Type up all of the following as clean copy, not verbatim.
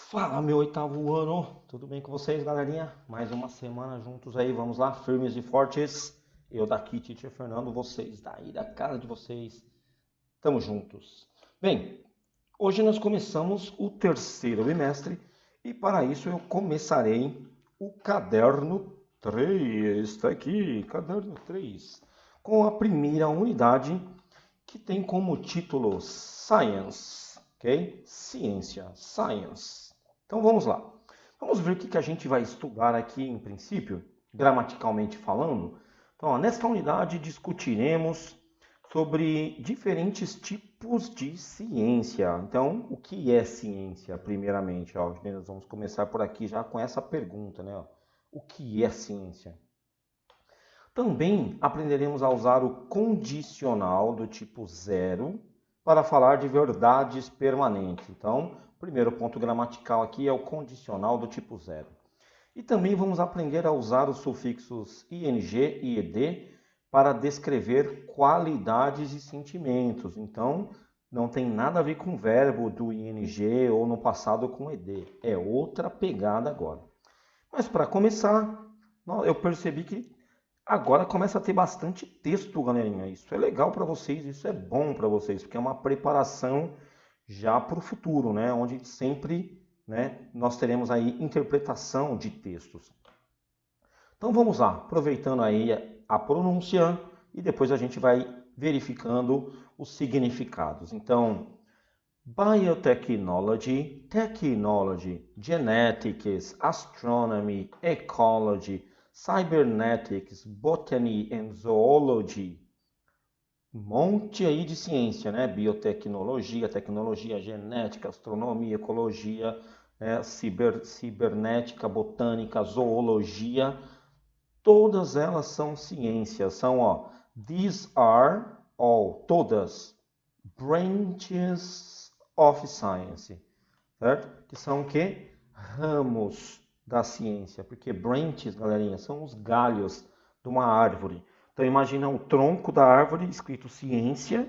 Fala, meu oitavo ano, tudo bem com vocês, galerinha? Mais uma semana juntos aí, vamos lá, firmes e fortes. Eu daqui, Teacher Fernando, vocês daí da casa de vocês, tamo juntos. Bem, hoje nós começamos o terceiro bimestre e para isso eu começarei o caderno 3. Está aqui, caderno 3, com a primeira unidade que tem como título Science, ok? Ciência, Science. Então vamos lá. Vamos ver o que a gente vai estudar aqui em princípio, gramaticalmente falando. Então, nesta unidade discutiremos sobre diferentes tipos de ciência. Então, o que é ciência, primeiramente? Ó, nós vamos começar por aqui já com essa pergunta, né? O que é ciência? Também aprenderemos a usar o condicional do tipo zero para falar de verdades permanentes. Então, o primeiro ponto gramatical aqui é o condicional do tipo zero. E também vamos aprender a usar os sufixos ing e ed para descrever qualidades e sentimentos. Então, não tem nada a ver com o verbo do ing ou no passado com ed. É outra pegada agora. Mas para começar, eu percebi que agora começa a ter bastante texto, galerinha. Isso é legal para vocês, isso é bom para vocês, porque é uma preparação já para o futuro, né? Onde sempre, né, nós teremos aí interpretação de textos. Então vamos lá, aproveitando aí a pronúncia e depois a gente vai verificando os significados. Então, biotechnology, technology, genetics, astronomy, ecology, cybernetics, botany and zoology. Um monte aí de ciência, né? Biotecnologia, tecnologia, genética, astronomia, ecologia, cibernética, botânica, zoologia. Todas elas são ciências. São, ó, these are all, todas, branches of science, certo? Que são o quê? Ramos da ciência, porque branches, galerinha, são os galhos de uma árvore. Então imagina o tronco da árvore escrito ciência,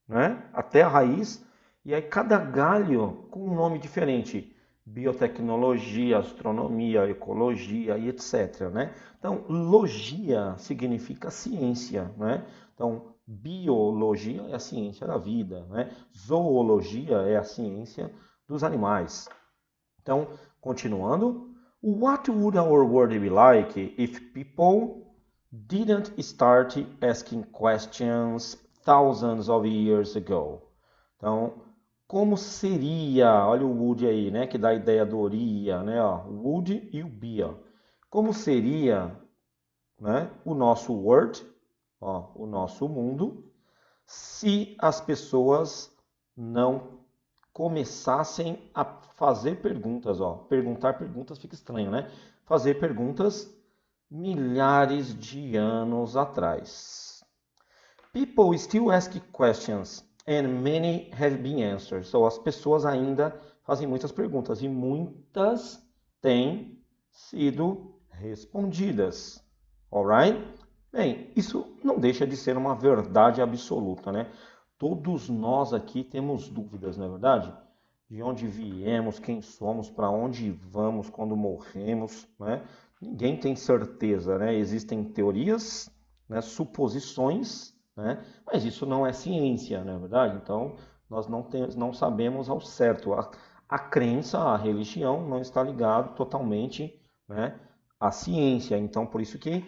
né? Até a raiz, e aí cada galho com um nome diferente. Biotecnologia, astronomia, ecologia e etc. Né? Então, logia significa ciência. Né? Então, biologia é a ciência da vida. Né? Zoologia é a ciência dos animais. Então, continuando. What would our world be like if people didn't start asking questions thousands of years ago? Então, como seria, olha o would aí, né, que dá a ideia do oria, né, ó, would e o be, ó. Como seria, né, o nosso world, ó, o nosso mundo, se as pessoas não começassem a fazer perguntas, ó. Perguntar perguntas fica estranho, né? Fazer perguntas milhares de anos atrás. People still ask questions and many have been answered. So, as pessoas ainda fazem muitas perguntas e muitas têm sido respondidas. Alright? Bem, isso não deixa de ser uma verdade absoluta, né? Todos nós aqui temos dúvidas, não é verdade? De onde viemos, quem somos, para onde vamos quando morremos, né? Ninguém tem certeza, né? Existem teorias, né? Suposições, né? Mas isso não é ciência, não é verdade? Então, nós não sabemos ao certo. A crença, a religião não está ligado totalmente, né, à ciência. Então, por isso que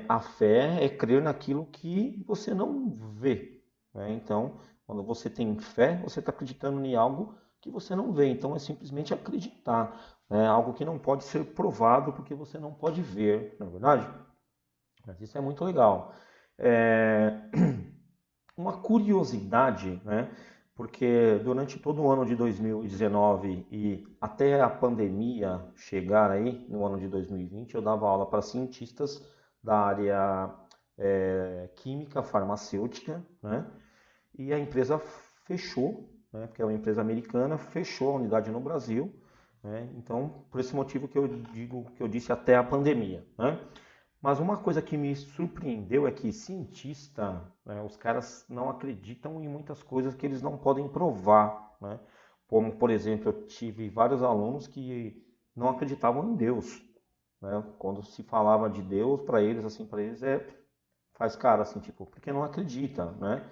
a fé é crer naquilo que você não vê. Né? Então, quando você tem fé, você está acreditando em algo que você não vê. Então, é simplesmente acreditar. Né? Algo que não pode ser provado porque você não pode ver, não é verdade? Mas isso é muito legal. Uma curiosidade, né? Porque durante todo o ano de 2019 e até a pandemia chegar aí, no ano de 2020, eu dava aula para cientistas da área química, farmacêutica, né? E a empresa fechou, né? Porque é uma empresa americana, fechou a unidade no Brasil, né? Então, por esse motivo que eu digo, que eu disse até a pandemia, né? Mas uma coisa que me surpreendeu é que cientista, né, os caras não acreditam em muitas coisas que eles não podem provar. Né? Como, por exemplo, eu tive vários alunos que não acreditavam em Deus, né? Quando se falava de Deus, para eles faz cara assim, tipo, porque não acredita, né?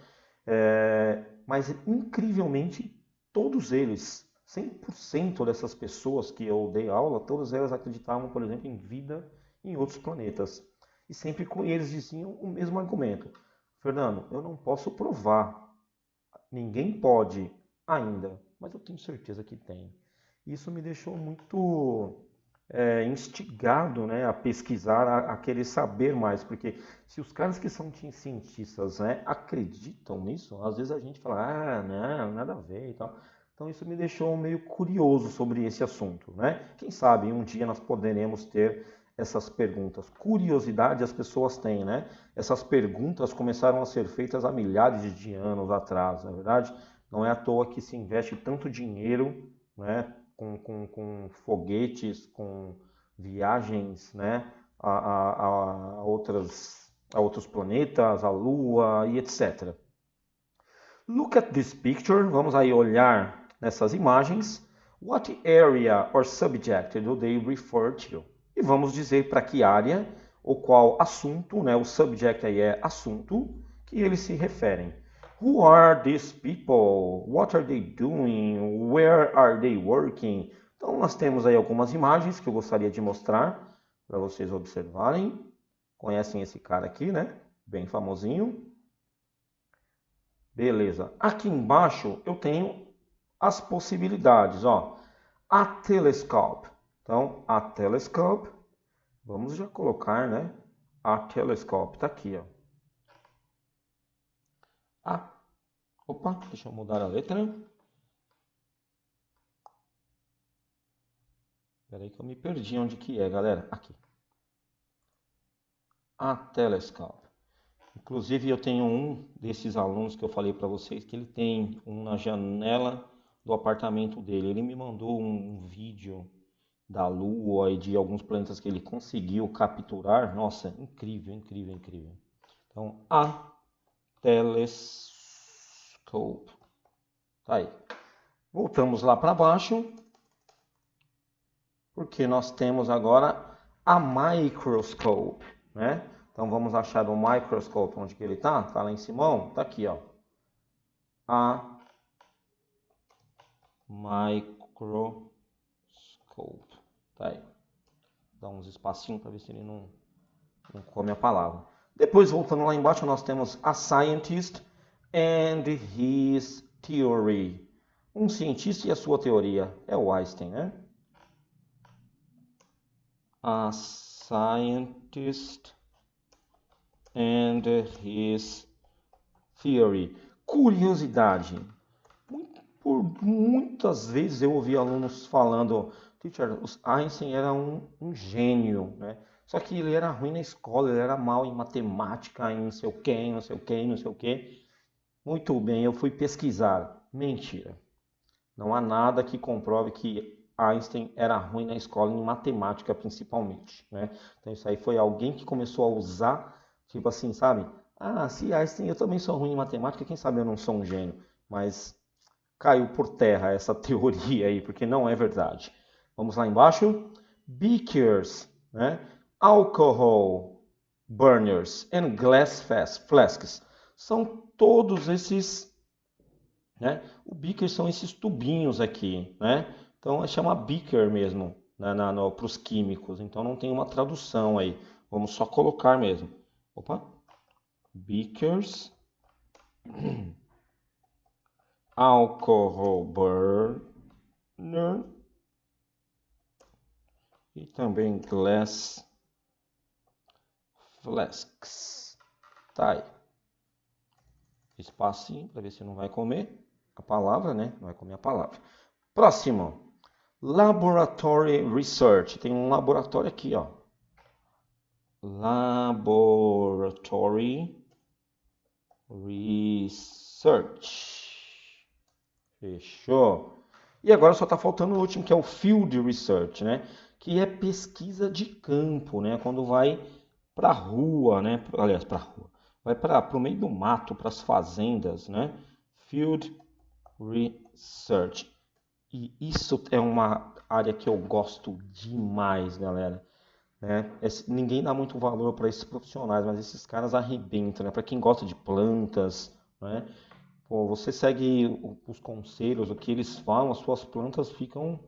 Mas incrivelmente, todos eles, 100% dessas pessoas que eu dei aula, todas elas acreditavam, por exemplo, em vida em outros planetas. E sempre eles diziam o mesmo argumento. Fernando, eu não posso provar. Ninguém pode ainda, mas eu tenho certeza que tem. Isso me deixou muito instigado, né, a pesquisar, a querer saber mais, porque se os caras que são cientistas, né, acreditam nisso, às vezes a gente fala, não, nada a ver e tal. Então isso me deixou meio curioso sobre esse assunto, né? Quem sabe um dia nós poderemos ter essas perguntas. Curiosidade as pessoas têm, né? Essas perguntas começaram a ser feitas há milhares de anos atrás, na verdade. Não é à toa que se investe tanto dinheiro, né, com foguetes, com viagens, né, a outros planetas, a Lua e etc. Look at this picture. Vamos aí olhar nessas imagens. What area or subject do they refer to? E vamos dizer para que área ou qual assunto, né, o subject aí é assunto, que eles se referem. Who are these people? What are they doing? Where are they working? Então nós temos aí algumas imagens que eu gostaria de mostrar para vocês observarem. Conhecem esse cara aqui, né? Bem famosinho. Beleza. Aqui embaixo eu tenho as possibilidades, ó. A telescope. Então, a telescope, vamos já colocar, né? A telescope tá aqui, ó. Opa, deixa eu mudar a letra. Espera aí que eu me perdi onde que é, galera. Aqui. A telescope. Inclusive eu tenho um desses alunos que eu falei para vocês que ele tem um na janela do apartamento dele. Ele me mandou um vídeo da Lua e de alguns planetas que ele conseguiu capturar. Nossa, incrível, incrível, incrível. Então, a telescope. Tá aí. Voltamos lá para baixo, porque nós temos agora a microscope, né? Então vamos achar o microscope, onde que ele tá? Tá lá em cima, tá aqui, ó. A microscope. Tá aí. Dá uns espacinhos para ver se ele não come a palavra. Depois, voltando lá embaixo, nós temos a scientist and his theory. Um cientista e a sua teoria. É o Einstein, né? A scientist and his theory. Curiosidade. Por muitas vezes eu ouvi alunos falando, teacher, Einstein era um gênio, né? Só que ele era ruim na escola, ele era mal em matemática, em não sei o que, não sei o que, não sei o que. Muito bem, eu fui pesquisar. Mentira. Não há nada que comprove que Einstein era ruim na escola, em matemática principalmente, né? Então isso aí foi alguém que começou a usar, tipo assim, sabe? Se Einstein, eu também sou ruim em matemática, quem sabe eu não sou um gênio. Mas caiu por terra essa teoria aí, porque não é verdade. Vamos lá embaixo. Beakers, né? Alcohol burners and glass flasks. São todos esses, né? O beaker são esses tubinhos aqui, né? Então chama beaker mesmo, né? Para os químicos. Então não tem uma tradução aí. Vamos só colocar mesmo. Opa. Beakers. Alcohol burner e também glass flasks. Tá aí. Espacinho para ver se não vai comer a palavra, né? Não vai comer a palavra. Próximo. Laboratory Research. Tem um laboratório aqui, ó. Laboratory Research. Fechou. E agora só está faltando o último, que é o Field Research, né? Que é pesquisa de campo, né? Quando vai para a rua, né? Aliás, para a rua. Vai para o meio do mato, para as fazendas, né? Field Research. E isso é uma área que eu gosto demais, galera. Né? Ninguém dá muito valor para esses profissionais, mas esses caras arrebentam, né? Para quem gosta de plantas, né? Pô, você segue os conselhos, o que eles falam, as suas plantas ficam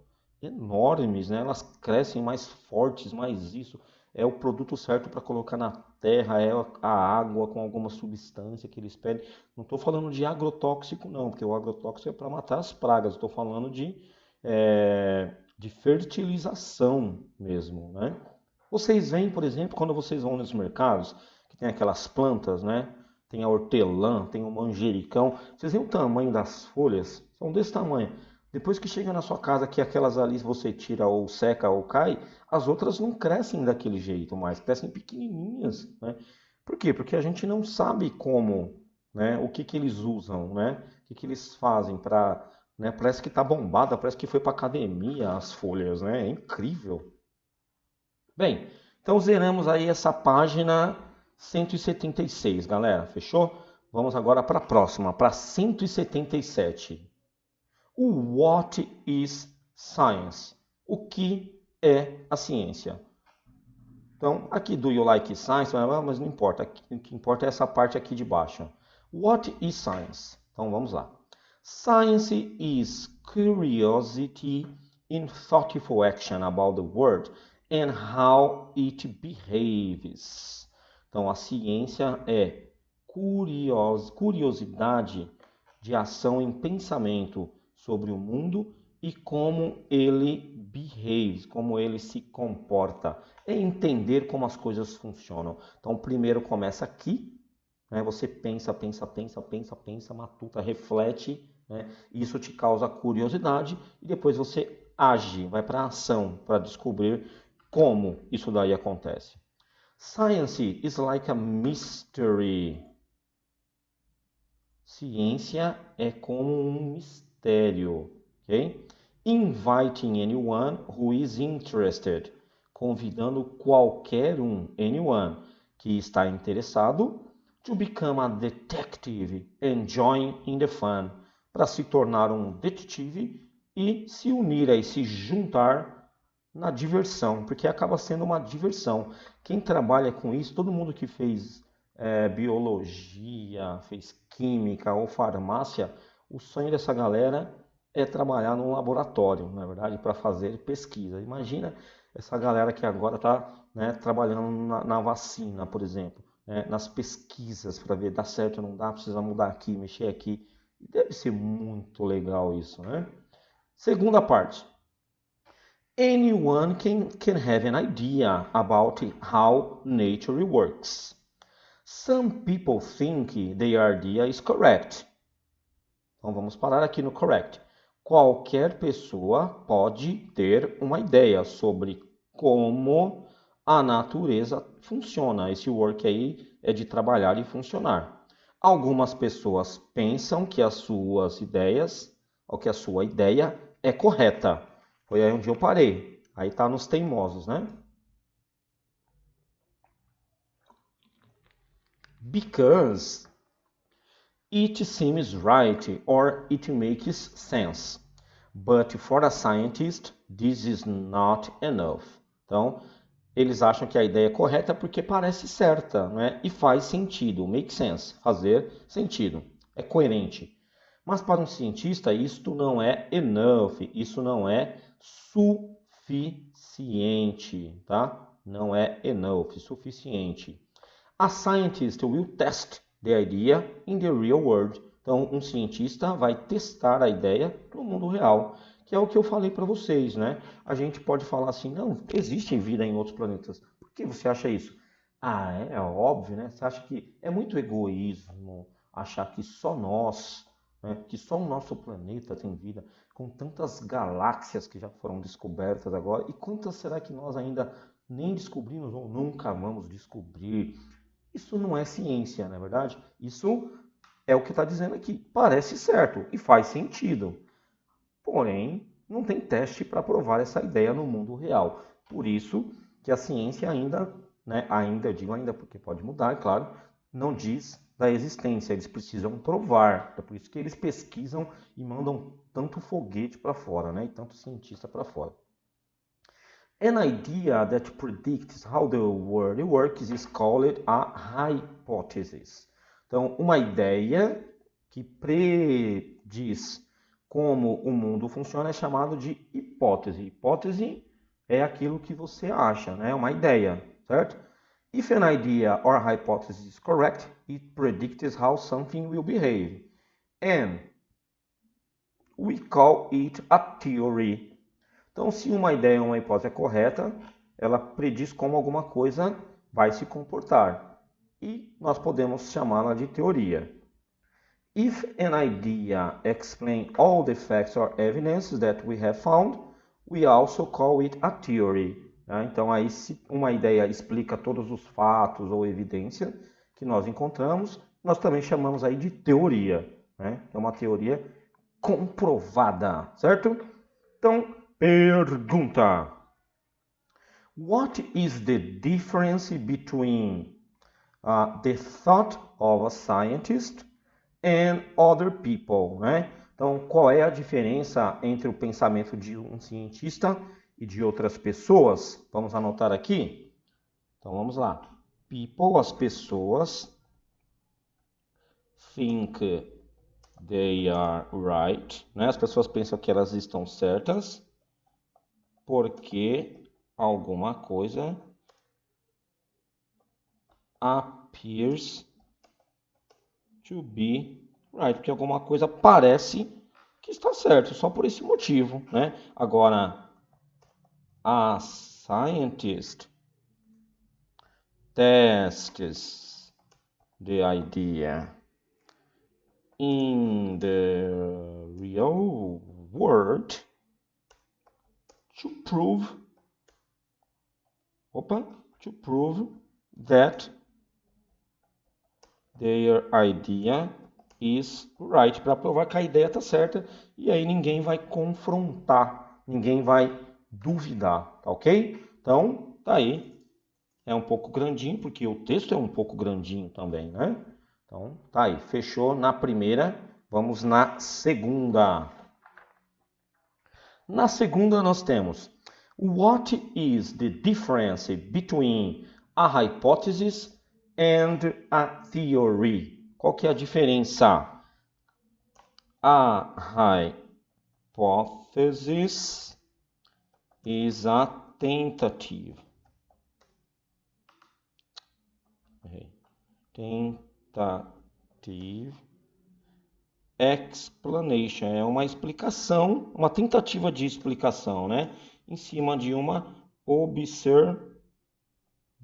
enormes, né? Elas crescem mais fortes, mais isso. É o produto certo para colocar na terra, é a água com alguma substância que eles pedem. Não estou falando de agrotóxico, não, porque o agrotóxico é para matar as pragas. Estou falando de fertilização mesmo, né? Vocês veem, por exemplo, quando vocês vão nos mercados, que tem aquelas plantas, né? Tem a hortelã, tem o manjericão. Vocês veem o tamanho das folhas? São desse tamanho. Depois que chega na sua casa, que aquelas ali você tira ou seca ou cai, as outras não crescem daquele jeito mais, crescem pequenininhas, né? Por quê? Porque a gente não sabe como, né? O que que eles usam, né? O que que eles fazem para, né? Parece que está bombada, parece que foi para academia as folhas, né? É incrível. Bem, então zeramos aí essa página 176, galera. Fechou? Vamos agora para a próxima, para 177. O What is Science? O que é a ciência? Então, aqui do You Like Science, mas não importa. O que importa é essa parte aqui de baixo. What is science? Então, vamos lá. Science is curiosity in thoughtful action about the world and how it behaves. Então, a ciência é curiosidade de ação em pensamento sobre o mundo e como ele behaves, como ele se comporta. É entender como as coisas funcionam. Então, primeiro começa aqui, né? Você pensa, matuta, reflete, né? Isso te causa curiosidade e depois você age, vai para a ação para descobrir como isso daí acontece. Science is like a mystery. Ciência é como um mistério, ok? Inviting anyone who is interested. Convidando qualquer um, anyone, que está interessado, to become a detective and join in the fun. Para se tornar um detetive e se unir e se juntar na diversão, porque acaba sendo uma diversão. Quem trabalha com isso, todo mundo que fez biologia, fez química ou farmácia, o sonho dessa galera é trabalhar num laboratório, na verdade, para fazer pesquisa. Imagina essa galera que agora está, né, trabalhando na vacina, por exemplo, né, nas pesquisas para ver dá certo ou não dá, precisa mudar aqui, mexer aqui. Deve ser muito legal isso, né? Segunda parte. Anyone can have an idea about how nature works. Some people think their idea is correct. Então vamos parar aqui no correct. Qualquer pessoa pode ter uma ideia sobre como a natureza funciona. Esse work aí é de trabalhar e funcionar. Algumas pessoas pensam que as suas ideias, ou que a sua ideia é correta. Foi aí onde eu parei. Aí tá nos teimosos, né? Because it seems right or it makes sense. But for a scientist, this is not enough. Então, eles acham que a ideia é correta porque parece certa, né? E faz sentido, make sense, fazer sentido, é coerente. Mas para um cientista, isto não é enough, isso não é suficiente, tá? Não é enough, suficiente. A scientist will test the idea in the real world. Então, um cientista vai testar a ideia no mundo real, que é o que eu falei para vocês, né? A gente pode falar assim, não, existe vida em outros planetas. Por que você acha isso? Ah, é óbvio, né? Você acha que é muito egoísmo achar que só nós, né, que só o nosso planeta tem vida, com tantas galáxias que já foram descobertas agora, e quantas será que nós ainda nem descobrimos ou nunca vamos descobrir? Isso não é ciência, não é verdade? Isso é o que está dizendo aqui. Parece certo e faz sentido. Porém, não tem teste para provar essa ideia no mundo real. Por isso que a ciência ainda, né, ainda, eu digo ainda porque pode mudar, é claro, não diz da existência, eles precisam provar. É por isso que eles pesquisam e mandam tanto foguete para fora, né? E tanto cientista para fora. An idea that predicts how the world works is called a hypothesis. Então, uma ideia que prediz como o mundo funciona é chamado de hipótese. Hipótese é aquilo que você acha, né? Uma ideia, certo? If an idea or hypothesis is correct, it predicts how something will behave. And we call it a theory. Então, se uma ideia ou uma hipótese é correta, ela prediz como alguma coisa vai se comportar. E nós podemos chamá-la de teoria. If an idea explains all the facts or evidences that we have found, we also call it a theory. Então, aí, se uma ideia explica todos os fatos ou evidência que nós encontramos, nós também chamamos aí de teoria. É uma teoria comprovada, certo? Então, pergunta: What is the difference between the thought of a scientist and other people? Né? Então, qual é a diferença entre o pensamento de um cientista e de outras pessoas? Vamos anotar aqui? Então, vamos lá. People, as pessoas. Think they are right. Né? As pessoas pensam que elas estão certas porque alguma coisa appears to be right, porque alguma coisa parece que está certo, só por esse motivo, né? Agora, a scientist tests the idea in the real world to prove that their idea is right, para provar que a ideia está certa, e aí ninguém vai confrontar, ninguém vai duvidar, tá ok? Então, tá aí. É um pouco grandinho, porque o texto é um pouco grandinho também, né? Então, tá aí. Fechou na primeira, vamos na segunda. Na segunda nós temos: What is the difference between a hypothesis and a theory? Qual que é a diferença? A hypothesis is a tentative. Tentative explanation. É uma explicação, uma tentativa de explicação, né? Em cima de uma observation.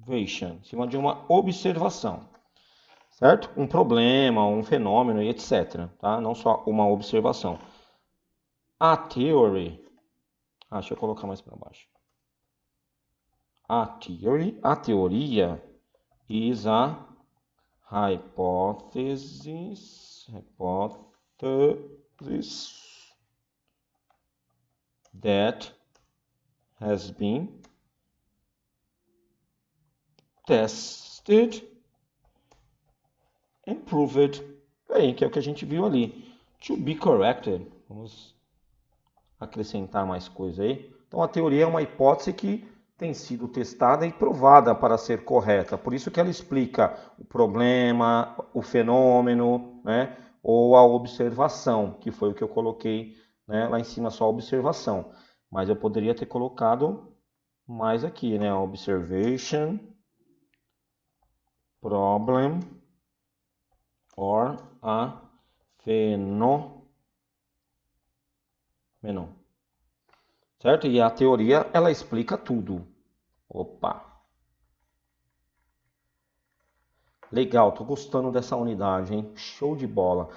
Em cima de uma observação. Certo? Um problema, um fenômeno e etc. Tá? Não só uma observação. A theory. Deixa eu colocar mais para baixo. A teoria is a hypothesis that has been tested and proved. Bem, que é o que a gente viu ali. To be corrected. Vamos acrescentar mais coisa aí. Então, a teoria é uma hipótese que tem sido testada e provada para ser correta. Por isso que ela explica o problema, o fenômeno, né? Ou a observação, que foi o que eu coloquei, né? Lá em cima, só a observação. Mas eu poderia ter colocado mais aqui, né? Observation, problem, or a fenômeno. Certo? E a teoria, ela explica tudo. Opa! Legal, tô gostando dessa unidade, hein? Show de bola.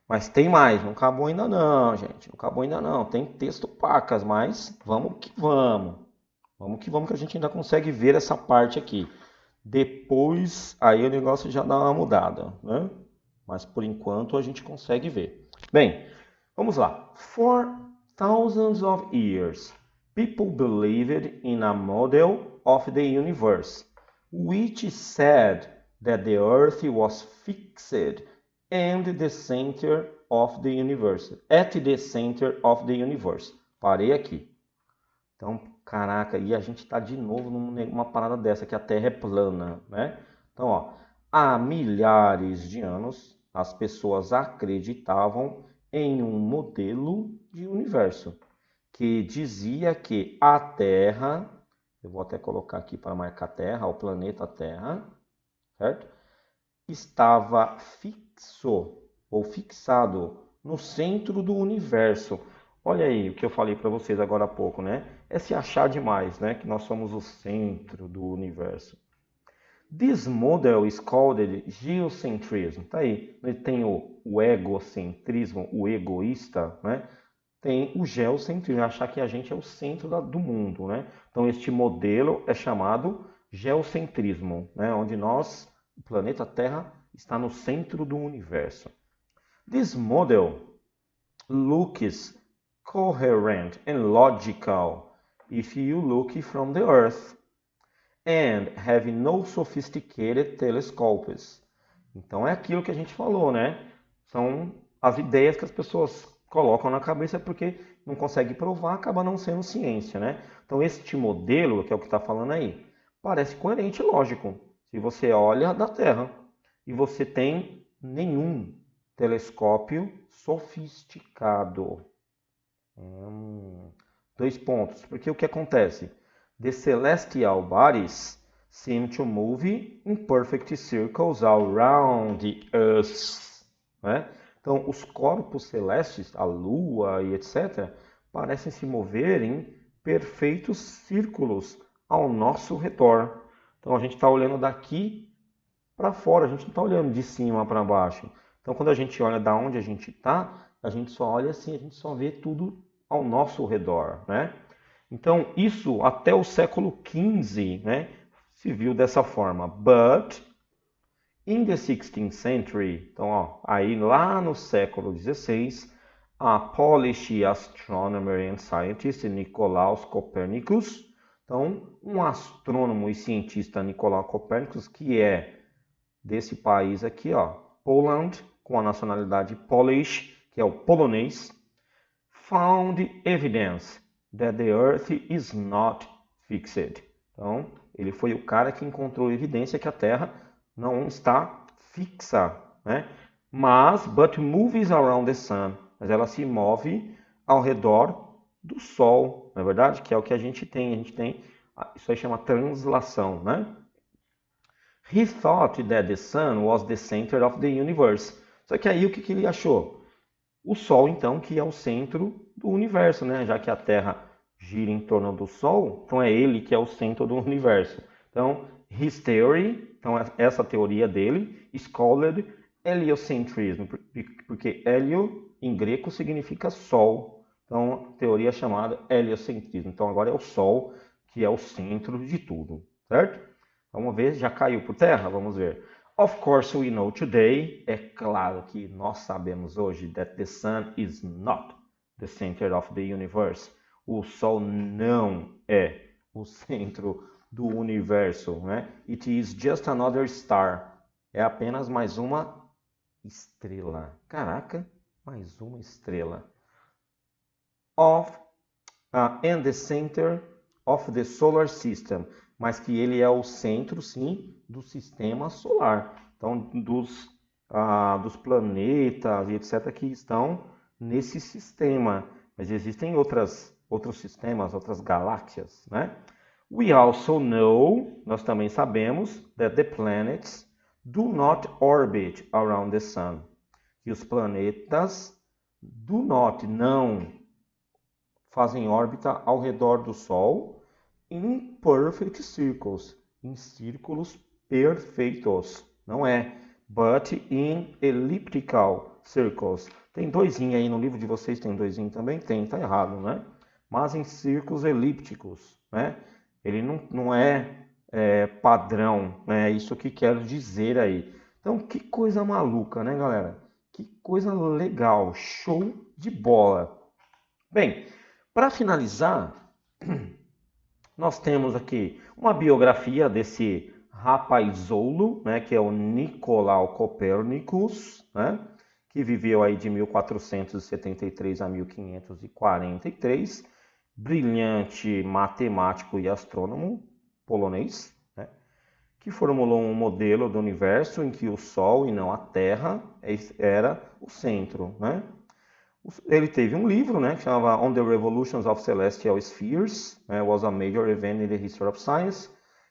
Mas tem mais, não acabou ainda não, gente. Não acabou ainda não. Tem texto pacas, mas vamos que vamos. Vamos que vamos, que a gente ainda consegue ver essa parte aqui. Depois, aí o negócio já dá uma mudada, né? Mas por enquanto a gente consegue ver. Bem, vamos lá. For thousands of years, people believed in a model of the universe, which said that the Earth was fixed and the center of the universe. At the center of the universe. Parei aqui. Então, caraca, e a gente está de novo numa parada dessa, que a Terra é plana, né? Então, ó, há milhares de anos, as pessoas acreditavam em um modelo de universo que dizia que a Terra, eu vou até colocar aqui para marcar Terra, o planeta Terra, certo? Estava fixo ou fixado no centro do universo. Olha aí o que eu falei para vocês agora há pouco, né? É se achar demais, né? Que nós somos o centro do universo. This model is called geocentrism. Tá aí. Tem o egocentrismo, o egoísta, né? Tem o geocentrismo, achar que a gente é o centro do mundo, né? Então este modelo é chamado geocentrismo, né? Onde o planeta Terra, está no centro do universo. This model looks coherent and logical if you look from the Earth and have no sophisticated telescopes. Então é aquilo que a gente falou, né? São as ideias que as pessoas colocam na cabeça porque não conseguem provar, acaba não sendo ciência, né? Então este modelo, que é o que está falando aí, parece coerente e lógico. Se você olha da Terra e você tem nenhum telescópio sofisticado. 2 pontos. Porque o que acontece? The celestial bodies seem to move in perfect circles around us. Né? Então, os corpos celestes, a Lua e etc., parecem se mover em perfeitos círculos ao nosso redor. Então, a gente está olhando daqui para fora, a gente não está olhando de cima para baixo. Então, quando a gente olha da onde a gente está, a gente só olha assim, a gente só vê tudo ao nosso redor, né? Então, isso até o século XV, né, se viu dessa forma. But in the 16th century, então, ó, aí lá no século XVI, a Polish astronomer and scientist Nicolaus Copernicus, então, um astrônomo e cientista Nicolaus Copernicus, que é desse país aqui, ó, Poland, com a nacionalidade Polish, que é o polonês, found evidence that the Earth is not fixed. Então, ele foi o cara que encontrou evidência que a Terra não está fixa, né? But moves around the sun. Mas ela se move ao redor do Sol, não é verdade? Que é o que a gente tem. A gente tem, isso aí chama translação, né? He thought that the sun was the center of the universe. Só que aí o que ele achou? O Sol, então, que é o centro do universo, né? Já que a Terra gira em torno do Sol, então é ele que é o centro do universo. Então, his theory, então essa teoria dele, is called heliocentrism, porque helio em grego significa Sol. Então, teoria chamada heliocentrismo. Então, agora é o Sol que é o centro de tudo, certo? Vamos ver, já caiu por terra? Vamos ver. Of course we know today, é claro que nós sabemos hoje that the sun is not the center of the universe. O Sol não é o centro do universo, né? It is just another star. É apenas mais uma estrela. Caraca, mais uma estrela. And the center of the solar system. Mas que ele é o centro, sim, do sistema solar. Então, dos planetas e etc. que estão nesse sistema. Mas existem outros sistemas, outras galáxias, né? We also know, nós também sabemos, that the planets do not orbit around the sun. Que os planetas não fazem órbita ao redor do Sol in perfect circles, em círculos perfeitos, não é, but in elliptical circles. Tem doisinho aí no livro de vocês, tem doisinho também? Tem, tá errado, né? Mas em círculos elípticos, né? Ele não é padrão, né? É isso que quero dizer aí. Então, que coisa maluca, né, galera? Que coisa legal, show de bola. Bem, para finalizar, nós temos aqui uma biografia desse rapazolo, né, que é o Nicolau Copernicus, né, que viveu aí de 1473 a 1543, brilhante matemático e astrônomo polonês, né, que formulou um modelo do universo em que o Sol e não a Terra era o centro, né? Ele teve um livro, né, que chamava On the Revolutions of Celestial Spheres, was a major event in the history of science,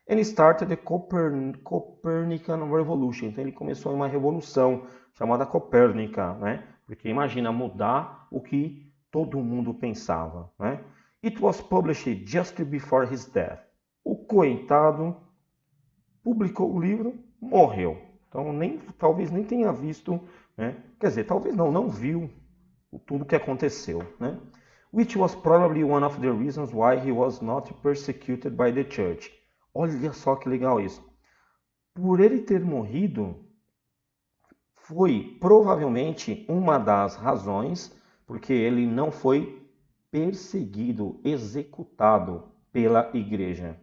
and started the Copernican Revolution. Então ele começou uma revolução chamada Copérnica, né? Porque imagina mudar o que todo mundo pensava, né? It was published just before his death. O coitado publicou o livro, morreu. Então talvez nem tenha visto, né? Quer dizer, talvez não viu tudo que aconteceu, né? Which was probably one of the reasons why he was not persecuted by the church. Olha só que legal isso. Por ele ter morrido, foi provavelmente uma das razões porque ele não foi perseguido, executado pela igreja.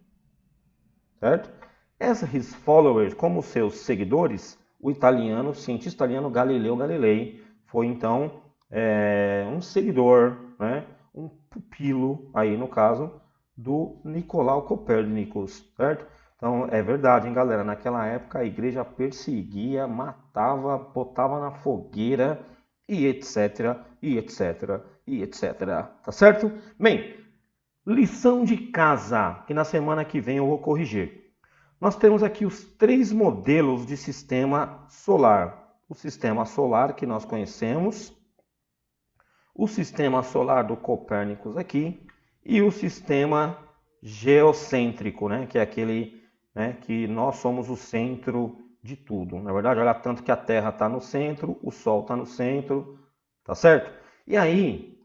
Certo? As his followers, como seus seguidores, o cientista italiano Galileu Galilei foi então um seguidor, né, um pupilo, aí no caso, do Nicolau Copérnicus, certo? Então, é verdade, hein, galera? Naquela época a igreja perseguia, matava, botava na fogueira e etc, e etc, e etc. Tá certo? Bem, lição de casa, que na semana que vem eu vou corrigir. Nós temos aqui os 3 modelos de sistema solar. O sistema solar que nós conhecemos, o sistema solar do Copérnicus aqui e o sistema geocêntrico, né, que é aquele, né, que nós somos o centro de tudo. Na verdade, olha, tanto que a Terra está no centro, o Sol está no centro, tá certo? E aí,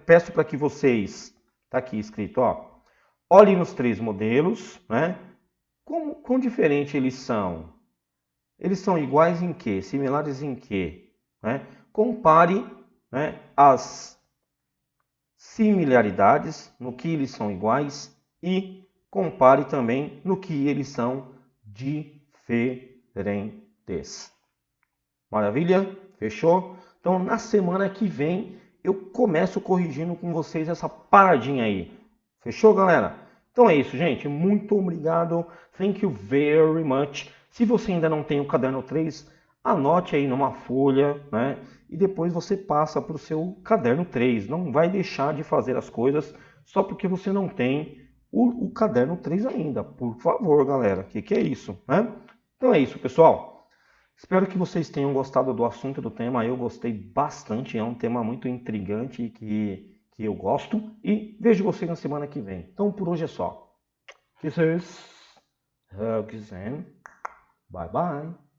peço para que vocês, tá aqui escrito, ó, olhem nos 3 modelos, né? Quão diferente eles são? Eles são iguais em quê? Similares em quê? Né? Compare, né, as similaridades, no que eles são iguais, e compare também no que eles são diferentes. Maravilha? Fechou? Então, na semana que vem, eu começo corrigindo com vocês essa paradinha aí. Fechou, galera? Então é isso, gente. Muito obrigado. Thank you very much. Se você ainda não tem o caderno 3, anote aí numa folha, né? E depois você passa para o seu caderno 3. Não vai deixar de fazer as coisas só porque você não tem o caderno 3 ainda. Por favor, galera. O que é isso, né? Então é isso, pessoal. Espero que vocês tenham gostado do assunto, do tema. Eu gostei bastante. É um tema muito intrigante que eu gosto. E vejo vocês na semana que vem. Então por hoje é só. Kisses, hugs and bye bye.